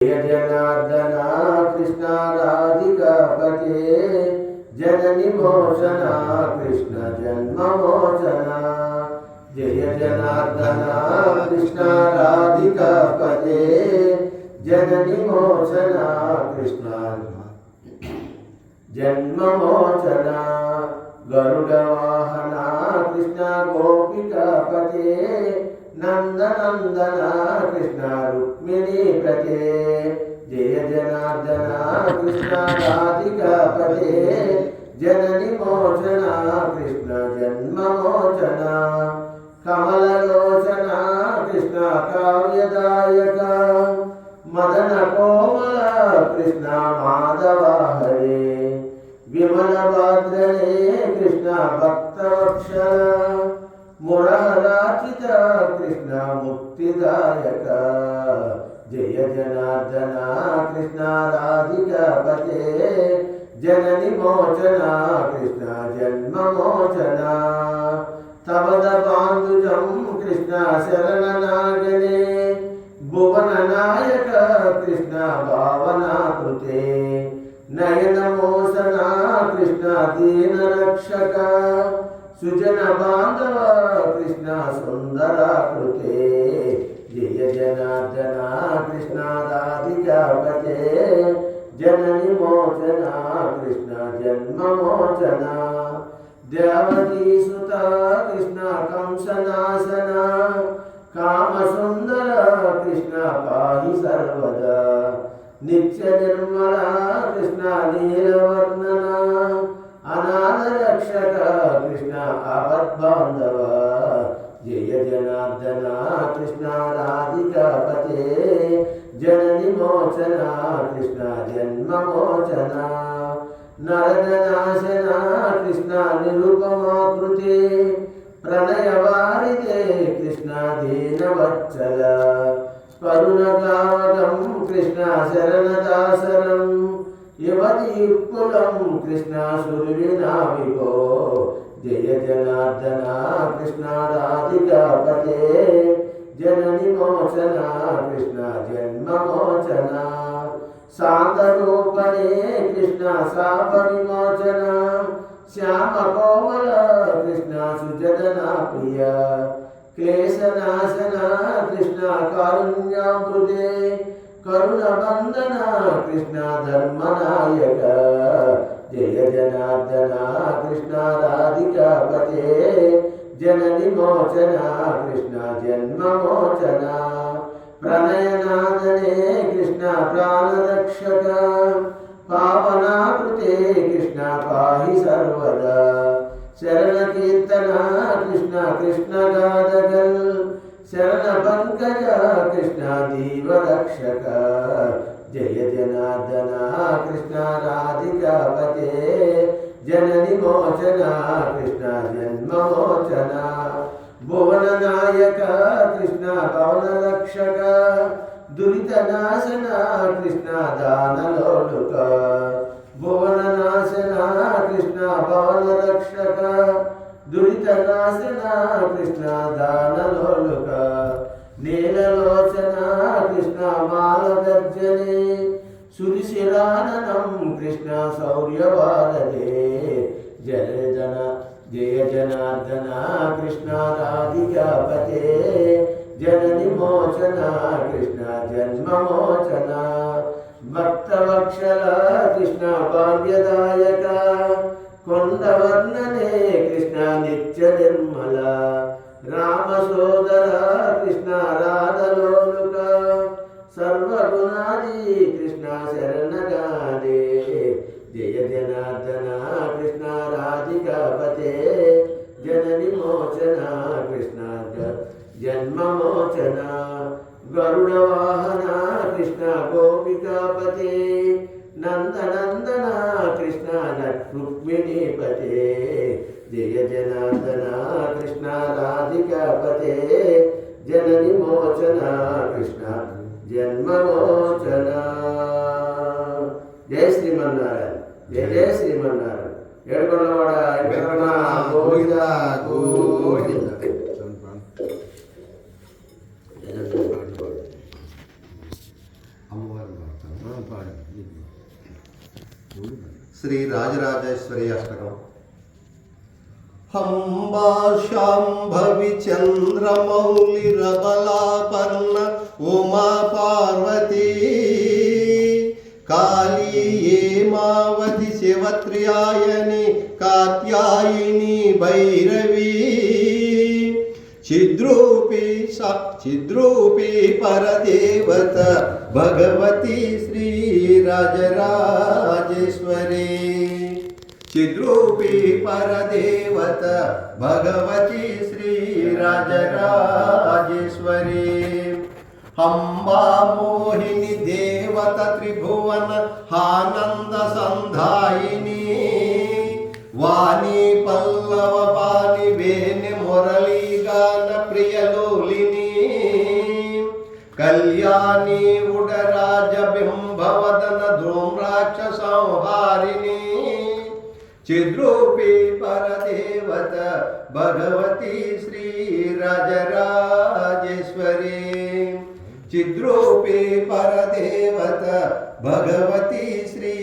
जय जनार्दना कृष्ण राधिकापते जननि मोचना कृष्ण जन्म मोचना। जय जनार्दना कृष्ण राधिकापते जननि मोचना कृष्ण जन्म मोचना। गरुड़ वाहना कृष्ण गोपिकापते नंदनंदना कृष्ण रुक्मिणी पते। जय जनार्दना कृष्ण राधिकापते जननि मोचना कृष्ण जन्म मोचना। कमललोचना कृष्ण काव्यदायक मदन कोमल कृष्ण माधव हरे। विमल भाद्रने कृष्ण भक्तवत्सल मुरहराचित कृष्ण मुक्तिदायक। जय जनार्दना कृष्ण राधिकापते जननि मोचना कृष्ण जन्म मोचना। तवद बांधुजं कृष्ण शरणनागने भुवन नायक कृष्ण भावना कृते। नयन मोसना कृष्ण दीन रक्षक सुजन बांधव कृष्ण सुंदर कृते। जय जनार्दना कृष्ण राधिकापते जननि मोचना कृष्ण जन्म मोचना। देवकी सुता कृष्ण कंसनासना काम सुंदर कृष्ण पाहि सर्वदा। नित्य निर्मला कृष्ण नीलवर्णना अनाथ रक्षक कृष्ण आपद्बांधव। जय जनार्दना कृष्ण राधिकापते जननि मोचना कृष्ण जन्म मोचना। नरकनाशना कृष्ण निरुपमाकृते प्रणयवारिते कृष्ण दीनवत्सल। करुणकावकं कृष्ण शरणदासरं युवतीकुलं कृष्ण सुरविनाविको। जय जनार्दना कृष्ण राधिकापते जननि मोचना कृष्ण जन्म मोचना। शान्तरूपणे कृष्ण शाप विमोचना श्याम कोमल कृष्ण सुजदना प्रिय। क्लेशनाशना कृष्ण कारुण्यामृते करुणबंधना कृष्ण धर्मनायक। जय जनार्दना कृष्ण राधिकापते जननि मोचना कृष्ण जन्म मोचना। प्रणयनादने कृष्ण प्राणरक्षक पावनाकृते कृष्ण पाहि सर्वदा। शरण कीर्तना कृष्ण कृष्ण गादगल शरण पंकज कृष्ण दीव रक्षक। जय जनार्दना कृष्ण राधिकापते जननि मोचना कृष्ण जन्म मोचना। भुवन नायक कृष्ण पवन रक्षक दुरितनाशना कृष्ण दानलोलुक। भुवन नाशना कृष्ण पवन रक्षक दुरितनाशना कृष्ण दानलोलुक। नीललोचना कृष्ण मालगर्जने सुरशिराननं कृष्ण शौर्यवारदे। जय जनार्दना कृष्ण राधिकापते जननि मोचना कृष्ण जन्म मोचना। भक्तवत्सल कृष्ण भाग्यदायक కొండవర్ణనే కృష్ణ నిత్య నిర్మల। రామ సోదర కృష్ణ రాధలోలుక సర్వగుణాది కృష్ణ శరణగానే। జయ జనార్దన కృష్ణ రాధికాపతే జనని మోచన కృష్ణ జన్మ మోచన। గరుడ వాహన కృష్ణ గోపికాపతే नंदनंदन कृष्ण रुक्मिणी पते। जय जनार्दना कृष्ण राधिकापते जननि मोचना कृष्ण जन्म मोचना। जय श्रीमन्नारायण जय जय श्रीमन्नारायण। ఏడుకొండలవాడ వెంకటరమణ గోవింద గోవింద। అమ్మవారు శ్రీ రాజరాజేశ్వరి అష్టకం. హంబా శాంభవి చంద్రమౌళి రబలాపర్ణ ఉమా పార్వతీ కాళీ ఏమావతి శివత్ర్యాయని కాత్యాయిని భైరవీ చిద్రూపీ పరదేవత భగవతి శ్రీ రాజరాజేశ్వరి. చిద్రూపీ పరదేవత భగవతి శ్రీ రాజరాజేశ్వరి. అంబా మోహిని దేవత త్రిభువన ఆనంద సంధాయిని వాణి పల్లవ పాని వేణి మురళీ గాన ప్రియలోలిని కళ్యాణి ఉడరాజ బింబవదన ధూమ్రాక్ష సంహారిణి. చిద్రూపీ పరదేవత భగవతి శ్రీ రాజరాజేశ్వరి. చిద్రూపీ పరదేవత భగవతి శ్రీ